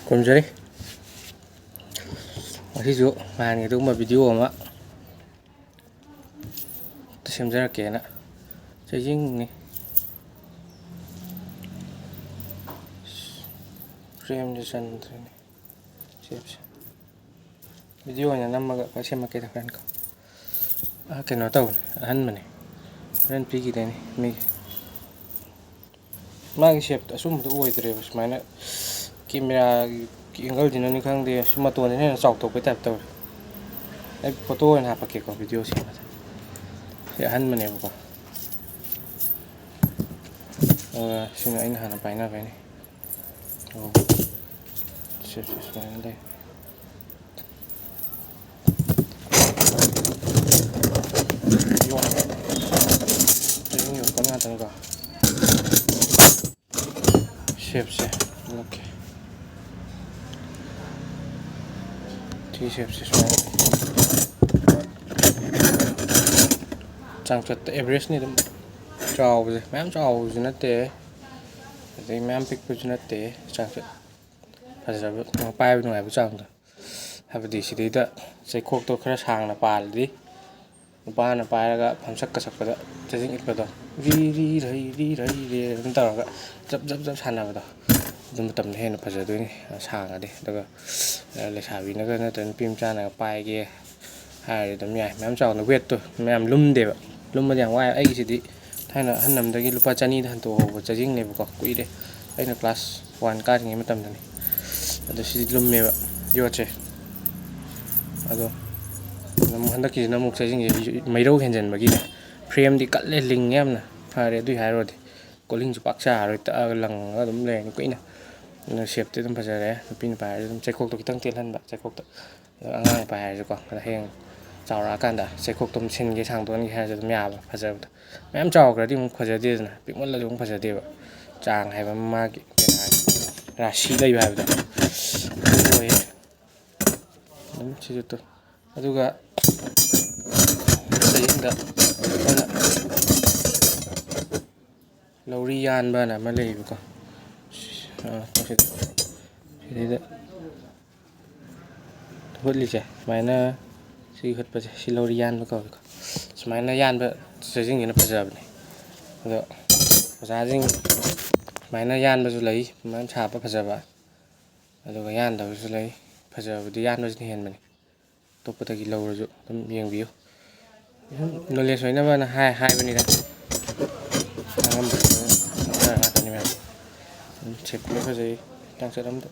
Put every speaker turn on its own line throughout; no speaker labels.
ꯀꯨꯝꯖꯔꯤ ꯑꯁꯤꯁꯨ ꯅꯍꯥꯟꯒꯤ ꯑꯗꯨꯒꯨꯝꯕ ꯚꯤꯗꯤꯑꯣ ꯑꯃ ꯁꯦꯝꯖꯔꯛꯀꯦꯅ ꯆꯩꯖꯤꯡꯅꯤ ꯐ꯭ꯔꯦꯝꯁꯦ ꯆꯟꯗ꯭ꯔꯦꯅꯦ ꯁꯦꯞꯁꯦ ꯚꯤꯗꯤꯑꯣ ꯑꯣꯏꯅ ꯅꯝꯃꯒ ꯁꯦꯝꯃꯛꯀꯦꯗ ꯍꯣꯔꯦꯟꯀꯣ ꯀꯩꯅꯣ ꯇꯧꯕꯅꯦ ꯑꯍꯟꯕꯅꯦ ꯍꯣꯔꯦꯟ ꯄꯤꯈꯤꯗꯣꯏꯅꯤ ꯃꯤꯒꯤ ꯃꯥꯒꯤ ꯁꯦꯞꯇꯣ ꯑꯆꯨꯝꯕꯗꯣ ꯑꯣꯏꯗ꯭ꯔꯦꯕ ꯁꯨꯃꯥꯏꯅ ꯀꯦꯃꯦꯔꯥꯒꯤ ꯑꯦꯡꯒꯜꯁꯤꯅꯅꯤ ꯈꯪꯗꯦ ꯃꯇꯣꯟꯁꯤꯅ ꯍꯦꯟꯅ ꯆꯥꯎꯊꯣꯛꯄꯩ ꯇꯥꯏꯞ ꯇꯧꯔꯦ ꯑꯩ ꯐꯣꯇꯣ ꯑꯣꯏꯅ ꯍꯥꯞꯄꯛꯀꯦꯀꯣ ꯚꯤꯗꯤꯑꯣ ꯁꯦꯝꯕꯗ ꯁꯤ ꯑꯍꯟꯕꯅꯦꯕꯀꯣ ꯁꯤꯅ ꯑꯩꯅ ꯍꯥꯟꯅ ꯄꯥꯏꯅꯕꯩꯅꯤ ꯁꯦꯞꯁꯦ ꯁꯨꯃꯥꯏꯅ ꯂꯩ ꯆꯩꯖꯤꯡ ꯌꯣꯠꯄ ꯉꯥꯛꯇꯅꯤꯀꯣ ꯁꯦꯞꯁꯦ ꯑꯣꯀꯦ ꯁꯤ ꯁꯦꯞꯁꯦ ꯁꯨꯃꯥꯏꯅ ꯆꯥꯡꯆꯠꯇ ꯑꯦꯚꯔꯦꯖꯅꯤ ꯑꯗꯨꯝ ꯆꯥꯎꯕꯁꯦ ꯃꯌꯥꯝ ꯆꯥꯎꯕꯁꯨ ꯅꯠꯇꯦ ꯑꯗꯩ ꯃꯌꯥꯝ ꯄꯤꯛꯄꯁꯨ ꯅꯠꯇꯦ ꯆꯥꯡꯆꯠ ꯐꯖꯕ ꯄꯥꯏꯕ ꯅꯨꯡꯉꯥꯏꯕ ꯆꯥꯡꯗꯣ ꯍꯥꯏꯕꯗꯤ ꯁꯤꯗꯩꯗ ꯆꯩꯈꯣꯛꯇꯣ ꯈꯔ ꯁꯥꯡꯅ ꯄꯥꯜꯂꯗꯤ ꯅꯨꯄꯥꯅ ꯄꯥꯏꯔꯒ ꯐꯝꯁꯛꯀ ꯁꯛꯄꯗ ꯆꯩꯖꯤꯡ ꯏꯠꯄꯗꯣ ꯔꯤ ꯑꯗꯨꯝ ꯇꯧꯔꯒ ꯖꯞ ꯁꯥꯟꯅꯕꯗꯣ ꯑꯗꯨ ꯃꯇꯝꯗ ꯍꯦꯟꯅ ꯐꯖꯗꯣꯏꯅꯤ ꯁꯥꯡꯉꯗꯤ ꯑꯗꯨꯒ ꯂꯩꯁꯥꯕꯤꯅꯒ ꯅꯠꯇ꯭ꯔꯒ ꯅꯨꯄꯤ ꯃꯆꯥꯅꯒ ꯄꯥꯏꯒꯦ ꯍꯥꯏꯔꯗꯤ ꯑꯗꯨꯝ ꯌꯥꯏ ꯃꯌꯥꯝ ꯆꯥꯎꯅ ꯋꯦꯠꯇꯣ ꯃꯌꯥꯝ ꯂꯨꯝꯗꯦꯕ ꯂꯨꯝꯕꯗꯤ ꯌꯥꯝ ꯋꯥꯏ ꯑꯩꯒꯤꯁꯤꯗꯤ ꯊꯥꯏꯅ ꯑꯍꯜ ꯑꯃꯗꯒꯤ ꯂꯨꯄꯥ 200ꯗ ꯍꯟꯇꯣꯛꯍꯧꯕ ꯆꯩꯖꯤꯡꯅꯦꯕꯀꯣ ꯀꯨꯏꯔꯦ ꯑꯩꯅ ꯀ꯭ꯂꯥꯁ 1 ꯀꯥꯔꯤꯉꯩ ꯃꯇꯝꯗꯅꯤ ꯑꯗꯣ ꯁꯤꯗꯤ ꯂꯨꯝꯃꯦꯕ ꯌꯣꯠꯁꯦ ꯑꯗꯣ ꯍꯟꯗꯛꯀꯤꯁꯤꯅ ꯑꯃꯨꯛ ꯆꯩꯖꯤꯡꯁꯦ ꯃꯩꯔꯧ ꯍꯦꯟꯖꯟꯕꯒꯤꯅꯦ ꯐ꯭ꯔꯦꯝꯗꯤ ꯀꯜꯂꯦ ꯂꯤꯡꯉꯦ ꯌꯥꯝꯅ ꯐꯔꯦ ꯑꯗꯨꯏ ꯍꯥꯏꯔꯨꯔꯗꯤ ꯀꯣꯂꯤꯡꯁꯨ ꯄꯥꯛ ꯆꯥꯔꯔꯣꯏ ꯇꯛꯑꯒ ꯂꯪꯉꯒ ꯑꯗꯨꯝ ꯂꯩꯔꯅꯤ ꯀꯨꯏꯅ ꯑꯗꯨꯅ ꯁꯦꯞꯇꯤ ꯑꯗꯨꯝ ꯐꯖꯔꯦ ꯅꯨꯄꯤꯅ ꯄꯥꯏꯔꯁꯨ ꯑꯗꯨꯝ ꯆꯩꯈꯣꯛꯇꯣ ꯈꯤꯇꯪ ꯇꯦꯜꯍꯟꯕ ꯆꯩꯈꯣꯛꯇ ꯑꯉꯥꯡ ꯄꯥꯏꯔꯁꯨꯀꯣ ꯑꯗ ꯍꯌꯦꯡ ꯆꯥꯎꯔꯛꯑꯀꯥꯟꯗ ꯆꯩꯈꯣꯛꯇꯣ ꯑꯗꯨꯝ ꯁꯤꯟꯒꯦ ꯁꯥꯡꯗꯣꯛꯍꯟꯒꯦ ꯍꯥꯏꯔꯁꯨ ꯑꯗꯨꯝ ꯌꯥꯕ ꯐꯖꯕꯗꯣ ꯃꯌꯥꯝ ꯆꯥꯎꯈ꯭ꯔꯗꯤ ꯑꯃꯨꯛ ꯐꯖꯗꯦꯗꯅ ꯄꯤꯛꯃꯜꯂꯁꯨ ꯑꯃꯨꯛ ꯐꯖꯗꯦꯕ ꯆꯥꯡ ꯍꯥꯏꯕ ꯑꯃ ꯃꯥꯒꯤ ꯔꯥꯁꯤ ꯂꯩꯕ ꯍꯥꯏꯕꯗꯣ ꯑꯗꯨ ꯑꯣꯏꯌꯦ ꯑꯗꯨꯝ ꯁꯤꯁꯨ ꯑꯗꯨꯒ ꯆꯩꯖꯤꯡꯗ ꯑꯩꯈꯣꯏꯅ ꯂꯧꯔꯤ ꯌꯥꯟꯕꯅ ꯑꯃ ꯂꯩꯌꯦꯕꯀꯣ ꯁꯤꯗꯩꯗ ꯍꯨꯠꯂꯤꯁꯦ ꯁꯨꯃꯥꯏꯅ ꯁꯤ ꯍꯨꯠꯄꯁꯦ ꯁꯤ ꯂꯧꯔꯤ ꯌꯥꯟꯕ ꯀꯧꯋꯦꯀꯣ ꯁꯨꯃꯥꯏꯅ ꯌꯥꯟꯕ ꯆꯩꯖꯤꯡꯁꯤꯅ ꯐꯖꯕꯅꯦ ꯑꯗꯣ ꯑꯣꯖꯥꯁꯤꯡ ꯁꯨꯃꯥꯏꯅ ꯌꯥꯟꯕꯁꯨ ꯂꯩ ꯁꯨꯃꯥꯏꯅ ꯁꯥꯕ ꯐꯖꯕ ꯑꯗꯨꯒ ꯌꯥꯟꯗꯕꯁꯨ ꯂꯩ ꯐꯖꯕꯗꯤ ꯌꯥꯟꯕꯁꯤꯅ ꯍꯦꯟꯕꯅꯤ ꯑꯇꯣꯞꯄꯗꯒꯤ ꯂꯧꯔꯁꯨ ꯑꯗꯨꯝ ꯌꯦꯡꯕꯤꯌꯨ ꯅꯣꯂꯦꯖ ꯑꯣꯏꯅꯕꯅ ꯍꯥꯏꯕꯅꯤꯗ ꯉꯥꯛꯇꯅꯤ ꯃꯌꯥꯝ ꯁꯦꯞꯇꯤ ꯐꯖꯩ ꯆꯥꯡꯆꯠ ꯑꯝꯗ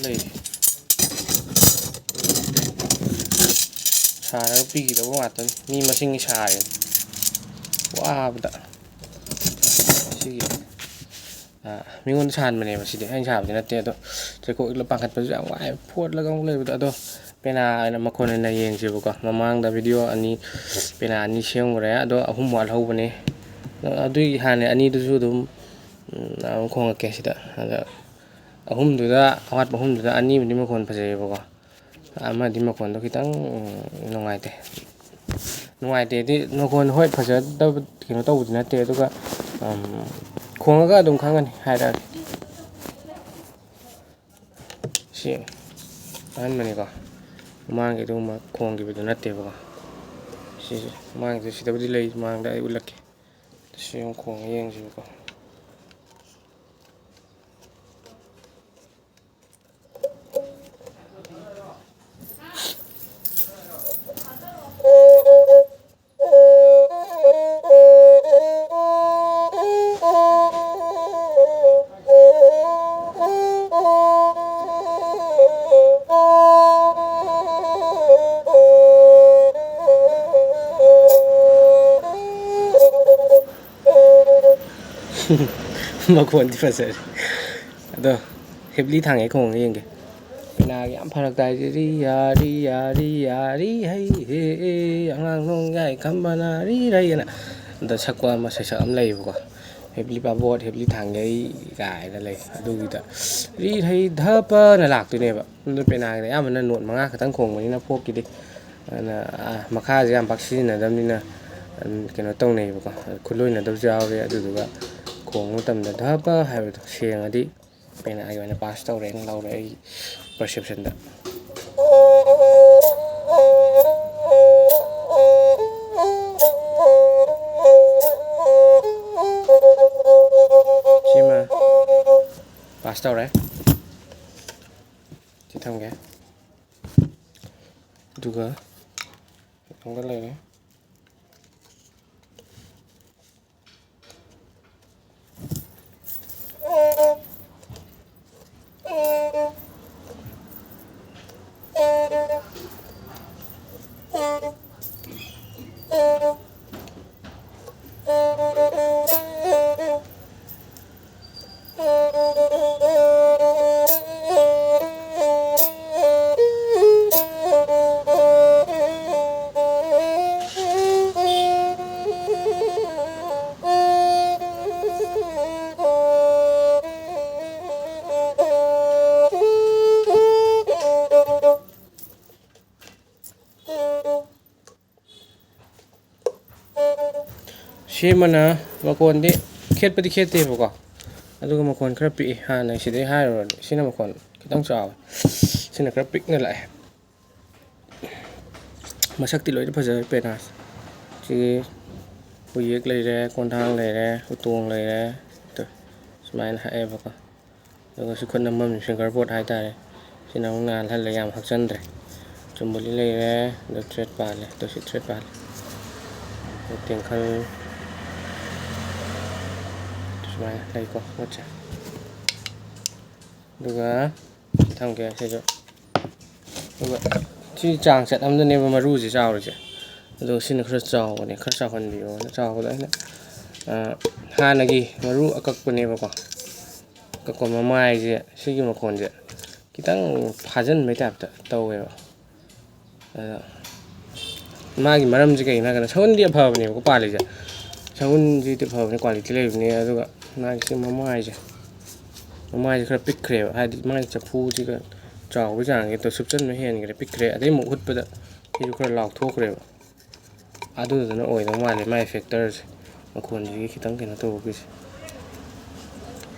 ꯂꯩꯔꯤ ꯁꯥꯔꯒ ꯄꯤꯈꯤꯗꯧꯕ ꯉꯥꯛꯇꯅꯤ ꯃꯤ ꯃꯁꯤꯡꯒꯤ ꯁꯥꯔꯦ ꯋꯥꯕꯗ ꯁꯤꯒꯤ ꯃꯤꯉꯣꯟꯗ ꯁꯥꯍꯟꯕꯅꯦꯕ ꯁꯤꯗꯤ ꯑꯩꯅ ꯁꯥꯕꯗꯤ ꯅꯠꯇꯦ ꯑꯗꯣ ꯆꯩꯀꯣꯛ ꯏꯠꯂ ꯄꯥꯡꯈꯠꯄꯁꯨ ꯌꯥꯝ ꯋꯥꯏ ꯐꯣꯠꯂꯒ ꯑꯃꯨꯛ ꯂꯩꯕꯗꯣ ꯑꯗꯣ ꯄꯦꯅꯥ ꯑꯣꯏꯅ ꯃꯈꯣꯟ ꯑꯣꯏꯅ ꯌꯦꯡꯁꯦꯕꯀꯣ ꯃꯃꯥꯡꯗ ꯚꯤꯗꯤꯑꯣ ꯄꯦꯅꯥ 2 ꯁꯦꯝꯈ꯭ꯔꯦ ꯑꯗꯣ 3 ꯋꯥꯠꯍꯧꯕꯅꯦ ꯑꯗꯨꯒꯤ ꯍꯥꯟꯅ 2ꯗꯨꯁꯨ ꯑꯗꯨꯝ ꯈꯣꯡꯉꯛꯀꯦ ꯁꯤꯗ ꯑꯗ ꯑꯋꯥꯠꯄ 3ꯗꯨꯗ 2ꯕꯨꯗꯤ ꯃꯈꯣꯟ ꯐꯖꯩꯌꯦꯕꯀꯣ ꯑꯃꯗꯤ ꯃꯈꯣꯟꯗꯣ ꯈꯤꯇꯪ ꯅꯨꯡꯉꯥꯏꯇꯦꯗꯤ ꯃꯈꯣꯟ ꯍꯣꯏ ꯐꯖꯗꯕ ꯀꯩꯅꯣ ꯇꯧꯕꯗꯤ ꯅꯠꯇꯦ ꯑꯗꯨꯒ ꯈꯣꯡꯉꯒ ꯑꯗꯨꯝ ꯈꯪꯒꯅꯤ ꯍꯥꯏꯔꯛꯑꯒꯦ ꯁꯤ ꯑꯍꯟꯕꯅꯤꯀꯣ ꯃꯃꯥꯡꯒꯤ ꯑꯗꯨꯒꯨꯝꯕ ꯈꯣꯡꯈꯤꯕꯗꯨ ꯅꯠꯇꯦꯕꯀꯣ ꯁꯤꯁꯦ ꯃꯃꯥꯡꯒꯤꯗ ꯁꯤꯗꯕꯨꯗꯤ ꯂꯩ ꯃꯃꯥꯡꯗ ꯑꯩ ꯎꯠꯂꯛꯀꯦ ꯁꯤ ꯑꯃꯨꯛ ꯈꯣꯡꯉ ꯌꯦꯡꯁꯤꯕꯀꯣ ꯃꯈꯣꯟꯗꯤ ꯐꯖꯔꯦ ꯑꯗꯣ ꯍꯦꯞꯂꯤ ꯊꯥꯡꯉꯦ ꯈꯣꯡꯉ ꯌꯦꯡꯒꯦ ꯄꯦꯅꯥꯒꯤ ꯌꯥꯝ ꯐꯔꯛ ꯇꯥꯏꯁꯦ ꯔꯤ ꯍꯩ ꯍꯦ ꯑꯉꯥꯡ ꯅꯣꯡꯌꯥꯏ ꯈꯝꯕꯅ ꯔꯤ ꯑꯅ ꯑꯗ ꯁꯛꯄ ꯑꯃ ꯁꯩꯁꯛ ꯑꯃ ꯂꯩꯌꯦꯕꯀꯣ ꯍꯦꯞꯂꯤ ꯄꯥꯕꯣꯠ ꯍꯦꯞꯂꯤ ꯊꯥꯡꯒꯩ ꯀꯥꯏꯅ ꯂꯩ ꯑꯗꯨꯒꯤꯗ ꯔꯤ ꯍꯩ ꯙꯄꯅ ꯂꯥꯛꯇꯣꯏꯅꯦꯕ ꯑꯗꯨ ꯄꯦꯅꯥꯒꯤꯗ ꯑꯌꯥꯝꯕꯅ ꯅꯣꯠ 5 ꯈꯛꯇꯪ ꯈꯣꯡꯕꯅꯤꯅ ꯐꯣꯛꯀꯤꯗꯤ ꯑꯗꯨꯅ ꯃꯈꯥꯁꯦ ꯌꯥꯝ ꯄꯥꯛ ꯁꯤꯖꯤꯟꯅꯗꯕꯅꯤꯅ ꯀꯩꯅꯣ ꯇꯧꯅꯩꯌꯦꯕꯀꯣ ꯈꯨꯠꯂꯣꯏꯅꯗꯕꯁꯨ ꯌꯥꯎꯔꯦ ꯑꯗꯨꯗꯨꯒ ꯈꯣꯡꯕ ꯃꯇꯝꯗ ꯙꯄ ꯍꯥꯏꯕꯗꯣ ꯁꯦꯡꯉꯗꯤ ꯄꯦꯅꯥꯒꯤ ꯑꯣꯏꯅ ꯄꯥꯁ ꯇꯧꯔꯦꯅ ꯂꯧꯔꯦ ꯑꯩꯒꯤ ꯄꯔꯁꯦꯞꯁꯟꯗ ꯁꯤꯃ ꯄꯥꯁ ꯇꯧꯔꯦ ꯁꯤ ꯊꯝꯒꯦ ꯑꯗꯨꯒ ꯑꯃꯒ ꯂꯩꯔꯦ ꯁꯤꯃꯅ ꯃꯈꯣꯟꯗꯤ ꯈꯦꯠꯄꯗꯤ ꯈꯦꯠꯇꯦꯕꯀꯣ ꯑꯗꯨꯒ ꯃꯈꯣꯟ ꯈꯔ ꯄꯤꯛꯏ ꯍꯥꯟꯅ ꯁꯤꯗꯩ ꯍꯥꯏꯔꯨꯔꯗꯤ ꯁꯤꯅ ꯃꯈꯣꯟ ꯈꯤꯇꯪ ꯆꯥꯎꯋꯦ ꯁꯤꯅ ꯈꯔ ꯄꯤꯛꯅ ꯂꯥꯛꯑꯦ ꯃꯁꯛꯇꯤ ꯂꯣꯏꯅ ꯐꯖꯔꯦ ꯄꯦꯅꯥꯁꯦ ꯁꯤꯒꯤ ꯎꯌꯦꯛ ꯂꯩꯔꯦ ꯀꯣꯟꯊꯥꯡ ꯂꯩꯔꯦ ꯎꯇꯣꯡ ꯂꯩꯔꯦ ꯁꯨꯃꯥꯏꯅ ꯍꯛꯑꯦꯕꯀꯣ ꯑꯗꯨꯒ ꯁꯤ ꯈꯨꯠ ꯅꯝꯐꯝ ꯐꯤꯡꯒꯔ ꯕꯣꯔꯗ ꯍꯥꯏꯇꯥꯔꯦ ꯁꯤꯅ ꯑꯃꯨꯛ ꯅꯥꯜꯍꯜꯂꯦ ꯌꯥꯝ ꯍꯛꯆꯟꯗ꯭ꯔꯦ ꯆꯨꯝꯕꯨꯂꯤ ꯂꯩꯔꯦ ꯑꯗꯨ ꯊ꯭ꯔꯦꯠ ꯄꯥꯜꯂꯦ ꯑꯗꯨ ꯁꯤ ꯊ꯭ꯔꯦꯠ ꯄꯥꯜꯂꯦ ꯇꯦꯡꯈꯜ ꯁꯨꯃꯥꯏꯅ ꯂꯩꯀꯣ ꯄꯣꯠꯁꯦ ꯑꯗꯨꯒ ꯊꯝꯒꯦ ꯁꯤꯁꯨ ꯑꯗꯨꯒ ꯁꯤ ꯆꯥꯡ ꯆꯠ ꯑꯃꯗꯅꯦꯕ ꯃꯔꯨꯁꯦ ꯆꯥꯎꯔꯤꯁꯦ ꯑꯗꯨꯒ ꯁꯤꯅ ꯈꯔ ꯆꯥꯎꯕꯅꯦ ꯈꯔ ꯆꯥꯎꯍꯟꯕꯤꯌꯣꯅ ꯆꯥꯎꯕꯗ ꯑꯩꯅ ꯍꯥꯟꯅꯒꯤ ꯃꯔꯨ ꯑꯀꯛꯄꯅꯦꯕꯀꯣ ꯑꯀꯛꯄ ꯃꯃꯥꯏꯁꯦ ꯁꯤꯒꯤ ꯃꯈꯣꯟꯁꯦ ꯈꯤꯇꯪ ꯐꯥꯖꯤꯟꯕꯩ ꯇꯥꯏꯞꯇ ꯇꯧꯋꯦꯕ ꯑꯗ ꯃꯥꯒꯤ ꯃꯔꯝꯁꯦ ꯀꯩꯒꯤꯅꯣ ꯍꯥꯏꯔꯀꯥꯟꯗ ꯁꯎꯟꯗꯤ ꯑꯐꯕꯅꯦꯕꯀꯣ ꯄꯥꯜꯂꯤꯁꯦ ꯁꯎꯟꯁꯤꯗꯤ ꯐꯕꯅꯦ ꯀ꯭ꯋꯥꯂꯤꯇꯤ ꯂꯩꯕꯅꯦ ꯑꯗꯨꯒ ꯃꯥꯒꯤ ꯁꯤ ꯃꯃꯥꯏꯁꯦ ꯈꯔ ꯄꯤꯛꯈ꯭ꯔꯦꯕ ꯍꯥꯏꯗꯤ ꯃꯥꯒꯤ ꯆꯐꯨꯁꯤꯒ ꯆꯥꯎꯕꯒꯤ ꯆꯥꯡꯁꯦ ꯁꯨꯞꯆꯟꯕ ꯍꯦꯟꯈ꯭ꯔꯦ ꯄꯤꯛꯈ꯭ꯔꯦ ꯑꯗꯩ ꯑꯃꯨꯛ ꯍꯨꯠꯄꯗ ꯁꯤꯁꯨ ꯈꯔ ꯂꯥꯎꯊꯣꯛꯈ꯭ꯔꯦꯕ ꯑꯗꯨꯗꯨꯅ ꯑꯣꯏꯗꯧ ꯃꯥꯜꯂꯦ ꯃꯥꯏ ꯐꯦꯛꯇꯔꯁꯦ ꯃꯈꯣꯟꯁꯤꯒꯤ ꯈꯤꯇꯪ ꯀꯩꯅꯣ ꯇꯧꯕꯒꯤꯁꯦ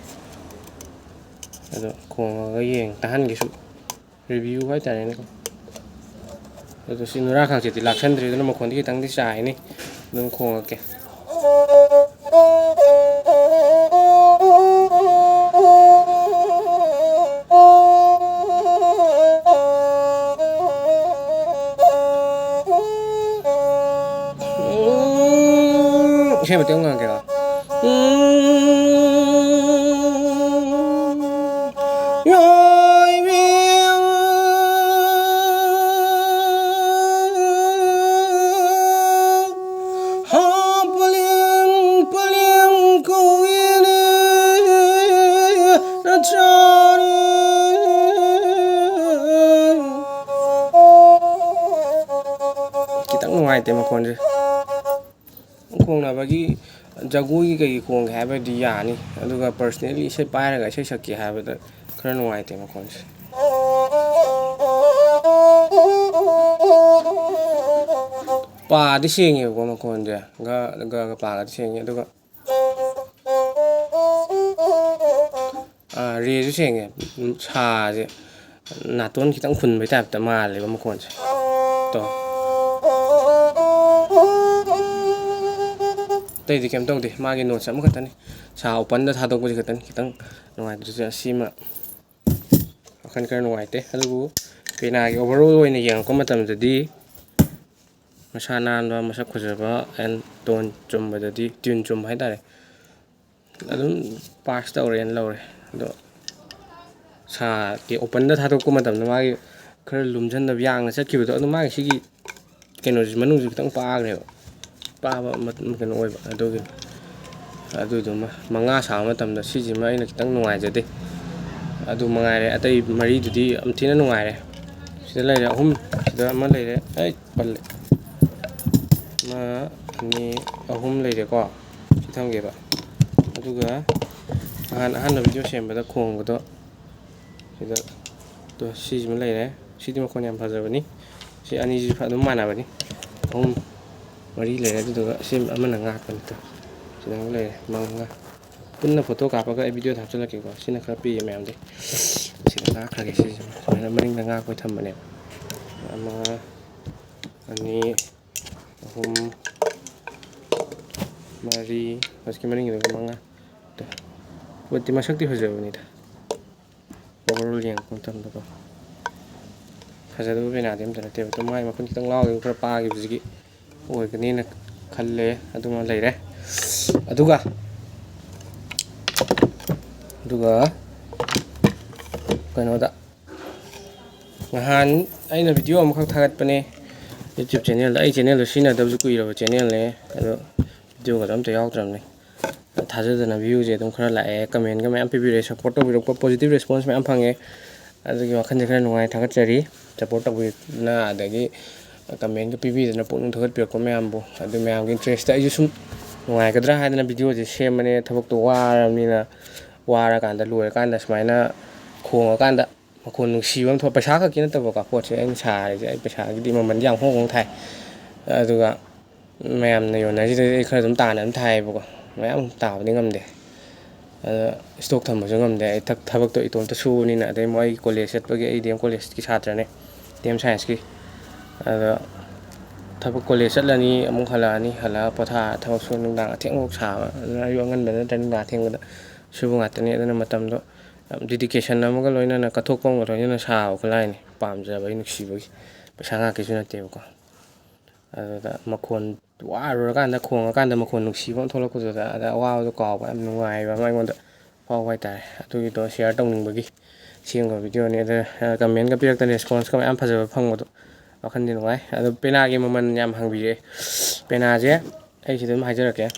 ꯑꯗꯣ ꯈꯣꯡꯉꯒ ꯇꯥꯍꯟꯒꯦꯁꯨ ꯔꯤꯚ꯭ꯌꯨ ꯍꯥꯏꯇꯥꯔꯦꯅꯦꯀꯣ ꯑꯗꯣ ꯁꯤ ꯅꯨꯔꯥ ꯈꯥꯡꯆꯦꯠꯇꯤ ꯂꯥꯛꯁꯟꯗ꯭ꯔꯤ ꯑꯗꯨꯅ ꯃꯈꯣꯟꯗꯤ ꯈꯤꯇꯪꯗꯤ ꯆꯥꯏꯅꯤ ꯑꯗꯨꯝ ꯈꯣꯡꯉꯛꯀꯦ ꯏꯁꯩ ꯃꯇꯦꯛ ꯑꯃ ꯉꯥꯡꯒꯦꯀꯣ khitang nuangaite makhonse ꯈꯣꯡꯅꯕꯒꯤ ꯖꯒꯣꯏꯒꯤ ꯀꯩꯒꯤ ꯈꯣꯡꯒꯦ ꯍꯥꯏꯕꯗꯤ ꯌꯥꯅꯤ ꯑꯗꯨꯒ ꯄꯔꯁꯅꯦꯜꯂꯤ ꯏꯁꯩ ꯄꯥꯏꯔꯒ ꯏꯁꯩ ꯁꯛꯀꯦ ꯍꯥꯏꯕꯗ ꯈꯔ ꯅꯨꯡꯉꯥꯏꯇꯦ ꯃꯈꯣꯟꯁꯦ ꯄꯥꯗꯤ ꯁꯦꯡꯉꯦꯕꯀꯣ ꯃꯈꯣꯟꯁꯦ ꯒ ꯄꯥꯒꯗꯤ ꯁꯦꯡꯉꯦ ꯑꯗꯨꯒ ꯔꯦꯁꯨ ꯁꯦꯡꯉꯦ ꯁꯥꯁꯦ ꯅꯥꯇꯣꯟ ꯈꯤꯇꯪ ꯐꯨꯟꯕꯩ ꯇꯥꯏꯞꯇ ꯃꯥꯜꯂꯦꯕ ꯃꯈꯣꯟꯁꯦ ꯇꯣ ꯑꯇꯩꯗꯤ ꯀꯩꯝ ꯇꯧꯗꯦ ꯃꯥꯒꯤ ꯅꯣꯠꯁ ꯑꯃꯈꯛꯇꯅꯤ ꯁꯥ ꯑꯣꯄꯟꯗ ꯊꯥꯗꯣꯛꯄꯁꯤ ꯈꯛꯇꯅꯤ ꯈꯤꯇꯪ ꯅꯨꯡꯉꯥꯏꯇ꯭ꯔꯤꯁꯦ ꯑꯁꯤꯃ ꯋꯥꯈꯜ ꯈꯔ ꯅꯨꯡꯉꯥꯏꯇꯦ ꯑꯗꯨꯕꯨ ꯄꯦꯅꯥꯒꯤ ꯑꯣꯚꯔꯑꯣꯜ ꯑꯣꯏꯅ ꯌꯦꯡꯉꯛꯄ ꯃꯇꯝꯗꯗꯤ ꯃꯁꯥ ꯅꯥꯟꯕ ꯃꯁꯛ ꯐꯖꯕ ꯑꯦꯟ ꯇꯣꯟ ꯆꯨꯝꯕꯗꯗꯤ ꯇ꯭ꯌꯨꯟ ꯆꯨꯝꯕ ꯍꯥꯏꯇꯥꯔꯦ ꯑꯗꯨꯝ ꯄꯥꯁ ꯇꯧꯔꯦꯅ ꯂꯧꯔꯦ ꯑꯗꯣ ꯁꯥꯒꯤ ꯑꯣꯄꯟꯗ ꯊꯥꯗꯣꯛꯄ ꯃꯇꯝꯗ ꯃꯥꯒꯤ ꯈꯔ ꯂꯨꯝझꯟꯗꯕ ꯌꯥꯡꯅ ꯆꯠꯈꯤꯕꯗꯣ ꯑꯗꯨ ꯃꯥꯒꯤ ꯁꯤꯒꯤ ꯀꯩꯅꯣꯁꯤ ꯃꯅꯨꯡꯁꯤ ꯈꯤꯇꯪ ꯄꯥꯈ꯭ꯔꯦꯕ ꯄꯥꯕ ꯀꯩꯅꯣ ꯑꯣꯏꯕ ꯑꯗꯨꯗꯨꯃ 5 ꯁꯥꯕ ꯃꯇꯝꯗ ꯁꯤꯁꯤꯃ ꯑꯩꯅ ꯈꯤꯇꯪ ꯅꯨꯡꯉꯥꯏꯖꯗꯦ ꯑꯗꯨ ꯃꯉꯥꯏꯔꯦ ꯑꯇꯩ ꯃꯔꯤꯗꯨꯗꯤ ꯌꯥꯝ ꯊꯤꯅ ꯅꯨꯡꯉꯥꯏꯔꯦ ꯁꯤꯗ ꯂꯩꯔꯦ 3 ꯁꯤꯗ ꯑꯃ ꯂꯩꯔꯦ ꯑꯩ ꯄꯜꯂꯦ 1 2 3 ꯂꯩꯔꯦꯀꯣ ꯁꯤ ꯊꯝꯒꯦꯕ ꯑꯗꯨꯒ ꯑꯍꯥꯟꯕ ꯚꯤꯗꯤꯑꯣ ꯁꯦꯝꯕꯗ ꯈꯣꯡꯕꯗꯣ ꯁꯤꯗ ꯁꯤꯁꯤꯃ ꯂꯩꯔꯦ ꯁꯤꯗꯤ ꯃꯈꯣꯟ ꯌꯥꯝ ꯐꯖꯕꯅꯤ ꯁꯤ ꯑꯅꯤꯁꯤꯁꯨ ꯑꯗꯨꯝ ꯃꯥꯟꯅꯕꯅꯤ 3 ꯃꯔꯤ ꯂꯩꯔꯦ ꯑꯗꯨꯗꯨꯒ ꯁꯤ ꯑꯃꯅ ꯉꯥꯛꯄꯅꯤ ꯁꯤꯗꯪ ꯂꯩꯔꯦ ꯃꯉꯥ ꯄꯨꯟꯅ ꯐꯣꯇꯣ ꯀꯥꯞꯄꯒ ꯑꯩ ꯚꯤꯗꯤꯑꯣꯗ ꯍꯥꯞꯆꯤꯜꯂꯛꯀꯦꯀꯣ ꯁꯤꯅ ꯈꯔ ꯄꯤꯌꯦ ꯃꯌꯥꯝꯗꯤ ꯁꯤꯗ ꯉꯥꯛꯈ꯭ꯔꯒꯦ ꯁꯤꯁꯦ ꯁꯨꯃꯥꯏꯅ ꯃꯅꯤꯡꯗ ꯉꯥꯛꯄꯩ ꯊꯝꯕꯅꯦꯕ 1 2 3 4 ꯍꯧꯖꯤꯛꯀꯤ ꯃꯅꯤꯡꯒꯤꯗꯨ 5 ꯄꯣꯠꯇꯤ ꯃꯁꯛꯇꯤ ꯐꯖꯕꯅꯤꯗ ꯑꯣꯚꯔꯑꯣꯜ ꯌꯦꯡꯉꯛꯄ ꯃꯇꯝꯗꯀꯣ ꯐꯖꯗꯕ ꯄꯦꯅꯥꯗꯤ ꯑꯝꯇ ꯅꯠꯇꯦꯕ ꯑꯗꯨꯝ ꯃꯥꯏ ꯃꯈꯨꯟ ꯈꯤꯇꯪ ꯂꯥꯎꯈꯤꯕ ꯈꯔ ꯄꯥꯈꯤꯕꯁꯤꯒꯤ ꯑꯣꯏꯒꯅꯤꯅ ꯈꯜꯂꯦ ꯑꯗꯨꯃ ꯂꯩꯔꯦ ꯑꯗꯨꯒ ꯀꯩꯅꯣꯗ ꯅꯍꯥꯟ ꯑꯩꯅ ꯚꯤꯗꯤꯑꯣ ꯑꯃꯈꯛ ꯊꯥꯒꯠꯄꯅꯦ ꯌꯨꯇ꯭ꯌꯨꯕ ꯆꯦꯅꯦꯜꯗ ꯑꯩ ꯆꯦꯅꯦꯜꯗꯣ ꯁꯤꯖꯤꯟꯅꯗꯕꯁꯨ ꯀꯨꯏꯔꯕ ꯆꯦꯅꯦꯜꯅꯦ ꯑꯗꯣ ꯚꯤꯗꯤꯑꯣꯒꯗꯣ ꯑꯝꯇ ꯌꯥꯎꯗ꯭ꯔꯕꯅꯦ ꯊꯥꯖꯗꯅ ꯚ꯭ꯌꯨꯁꯦ ꯑꯗꯨꯝ ꯈꯔ ꯂꯥꯛꯑꯦ ꯀꯃꯦꯟꯒ ꯃꯌꯥꯝ ꯄꯤꯕꯤꯔꯛꯑꯦ ꯁꯞꯄꯣꯔꯠ ꯇꯧꯕꯤꯔꯛꯄ ꯄꯣꯖꯤꯇꯤভ ꯔꯦꯁꯄꯣꯟꯁ ꯃꯌꯥꯝ ꯐꯪꯉꯦ ꯑꯗꯨꯒꯤ ꯋꯥꯈꯜꯁꯦ ꯈꯔ ꯅꯨꯡꯉꯥꯏ ꯊꯥꯒꯠꯆꯔꯤ ꯁꯞꯄꯣꯔꯠ ꯇꯧꯕꯤꯗꯨꯅ ꯑꯗꯒꯤ ꯀꯃꯦꯟꯒ ꯄꯤꯕꯤꯗꯅ ꯄꯨꯛꯅꯤꯡ ꯊꯧꯒꯠꯄꯤꯔꯛꯄ ꯃꯌꯥꯝꯕꯨ ꯑꯗꯨ ꯃꯌꯥꯝꯒꯤ ꯏꯟꯇꯔꯦꯁꯇ ꯑꯩꯁꯨ ꯁꯨꯝ ꯅꯨꯡꯉꯥꯏꯒꯗ꯭ꯔꯥ ꯍꯥꯏꯗꯅ ꯚꯤꯗꯤꯑꯣꯁꯦ ꯁꯦꯝꯕꯅꯦ ꯊꯕꯛꯇꯣ ꯋꯥꯔꯕꯅꯤꯅ ꯋꯥꯔꯀꯥꯟꯗ ꯂꯣꯏꯔꯀꯥꯟꯗ ꯁꯨꯃꯥꯏꯅ ꯈꯣꯡꯉꯀꯥꯟꯗ ꯃꯈꯣꯟ ꯅꯨꯡꯁꯤꯕ ꯑꯃ ꯊꯣꯛꯑ ꯄꯩꯁꯥ ꯈꯛꯀꯤ ꯅꯠꯇꯕꯀꯣ ꯄꯣꯠꯁꯦ ꯑꯩꯅ ꯁꯥꯔꯤꯁꯦ ꯑꯩ ꯄꯩꯁꯥꯒꯤꯗꯤ ꯃꯃꯜꯗꯤ ꯌꯥꯝ ꯍꯣꯡ ꯊꯥꯏ ꯑꯗꯨꯒ ꯃꯌꯥꯝꯅ ꯌꯣꯟꯅꯔꯤꯁꯤꯗꯩ ꯑꯩ ꯈꯔ ꯑꯗꯨꯝ ꯇꯥꯅ ꯑꯗꯨꯝ ꯊꯥꯏꯌꯦꯕꯀꯣ ꯃꯌꯥꯝ ꯇꯥꯕꯗꯤ ꯉꯝꯗꯦ ꯑꯗ ꯏꯁꯇꯣꯛ ꯊꯝꯕꯁꯨ ꯉꯝꯗꯦ ꯑꯩ ꯊꯕꯛꯇꯣ ꯏꯇꯣꯝꯇ ꯁꯨꯕꯅꯤꯅ ꯑꯗꯩ ꯑꯩ ꯀꯣꯂꯦꯖ ꯆꯠꯄꯒꯤ ꯑꯩ ꯗꯤ ꯑꯦꯝ ꯀꯣꯂꯦꯖꯀꯤ ꯁꯥꯇ꯭ꯔꯅꯦ ꯗꯤ ꯑꯦꯝ ꯁꯥꯏꯟꯁꯀꯤ ꯑꯗ ꯊꯕꯛ ꯀꯣꯂꯦꯖ ꯆꯠꯂꯅꯤ ꯑꯃꯨꯛ ꯍꯜꯂꯛꯑꯅꯤ ꯍꯜꯂꯛꯑꯒ ꯄꯣꯊꯥ ꯊꯕꯛ ꯁꯨ ꯅꯨꯡꯗꯥꯡ ꯑꯊꯦꯡꯕꯐꯥꯎ ꯁꯥꯕ ꯑꯗꯨꯅ ꯑꯌꯨꯛ ꯑꯉꯟꯕꯗ ꯅꯠꯇ꯭ꯔꯒ ꯅꯨꯡꯗꯥꯡ ꯑꯊꯦꯡꯕꯗ ꯁꯨꯕ ꯉꯥꯛꯇꯅꯤ ꯑꯗꯨꯅ ꯃꯇꯝꯗꯣ ꯗꯤꯗꯤꯀꯦꯁꯟ ꯑꯃꯒ ꯂꯣꯏꯅꯅ ꯀꯠꯊꯣꯛꯄ ꯑꯃꯒ ꯂꯣꯏꯅꯅ ꯁꯥꯕ ꯈꯨꯠꯂꯥꯏꯅꯤ ꯄꯥꯝꯖꯕꯒꯤ ꯅꯨꯡꯁꯤꯕꯒꯤ ꯄꯩꯁꯥ ꯉꯥꯛꯀꯤꯁꯨ ꯅꯠꯇꯦꯕꯀꯣ ꯑꯗꯨꯗ ꯃꯈꯣꯟ ꯋꯥꯔꯨꯔꯀꯥꯟꯗ ꯈꯣꯡꯉꯀꯥꯟꯗ ꯃꯈꯣꯟ ꯅꯨꯡꯁꯤꯕ ꯑꯃ ꯊꯣꯛꯂꯛꯄꯗꯨꯗ ꯑꯗ ꯑꯋꯥꯕꯗꯣ ꯀꯥꯎꯕ ꯌꯥꯝ ꯅꯨꯡꯉꯥꯏꯕ ꯑꯃ ꯑꯩꯉꯣꯟꯗ ꯐꯥꯎꯕ ꯍꯥꯏꯇꯥꯔꯦ ꯑꯗꯨꯒꯤꯗꯣ ꯁꯤꯌꯥꯔ ꯇꯧꯅꯤꯡꯕꯒꯤ ꯁꯦꯝꯈꯤꯕ ꯚꯤꯗꯤꯑꯣꯅꯤ ꯑꯗ ꯀꯃꯦꯟꯒ ꯄꯤꯔꯛꯇꯅ ꯔꯦꯁꯄꯣꯟꯁꯀ ꯃꯌꯥꯝ ꯐꯖꯕ ꯐꯪꯕꯗꯣ ꯋꯥꯈꯜꯗꯤ ꯅꯨꯡꯉꯥꯏ ꯑꯗꯣ ꯄꯦꯅꯥꯒꯤ ꯃꯃꯜ ꯌꯥꯝ ꯍꯪꯕꯤꯔꯛꯑꯦ ꯄꯦꯅꯥꯁꯦ ꯑꯩ ꯁꯤꯗ ꯑꯗꯨꯝ ꯍꯥꯏꯖꯔꯛꯀꯦ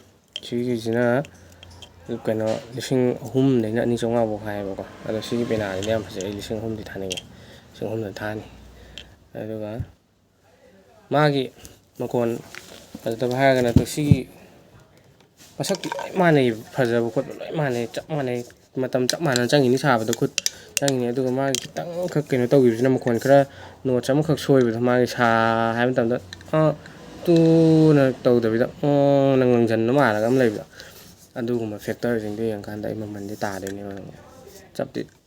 ꯁꯤꯒꯤꯁꯤꯅ ꯀꯩꯅꯣ 3,000ꯗꯩꯅ 2,500ꯐꯥꯎ ꯍꯥꯏꯌꯦꯕꯀꯣ ꯑꯗꯣ ꯁꯤꯒꯤ ꯄꯦꯅꯥꯁꯤꯗꯤ ꯌꯥꯝ ꯐꯖꯩ ꯑꯩ 3,000ꯗꯤ ꯊꯥꯅꯤꯡꯉꯦ 3,000ꯗ ꯊꯥꯅꯤ ꯑꯗꯨꯒ ꯃꯥꯒꯤ ꯃꯈꯣꯟ ꯐꯖꯗꯕ ꯍꯥꯏꯔꯒꯅ ꯁꯤꯒꯤ ꯃꯁꯛꯇꯤ ꯂꯣꯏ ꯃꯥꯟꯅꯩ ꯐꯖꯕ ꯈꯣꯠꯄ ꯂꯣꯏ ꯃꯥꯟꯅꯩ ꯆꯞ ꯃꯥꯟꯅꯩ ꯃꯇꯝ ꯆꯞ ꯃꯥꯟꯅꯅ ꯆꯪꯉꯤꯅꯤ ꯁꯥꯕꯗ ꯈꯨꯠ ꯆꯪꯉꯤꯅꯤ ꯑꯗꯨꯒ ꯃꯥꯒꯤ ꯈꯤꯇꯪꯈꯛ ꯀꯩꯅꯣ ꯇꯧꯈꯤꯕꯁꯤꯅ ꯃꯈꯣꯟ ꯈꯔ ꯅꯣꯠꯁ ꯑꯃꯈꯛ ꯁꯣꯏꯕꯗꯣ ꯃꯥꯒꯤ ꯁꯥ ꯍꯥꯏꯕ ꯃꯇꯝꯗ ꯇꯨꯅ ꯇꯧꯗꯕꯤꯗ ꯅ ꯉꯪꯁꯤꯟꯕ ꯃꯥꯜꯂꯒ ꯑꯃ ꯂꯩꯕꯗꯣ ꯑꯗꯨꯒꯨꯝꯕ ꯐꯦꯛꯇꯔꯁꯤꯡꯗꯨ ꯌꯦꯡꯀꯥꯟꯗ ꯑꯩ ꯃꯃꯜꯗꯤ ꯇꯥꯗꯣꯏꯅꯦꯕ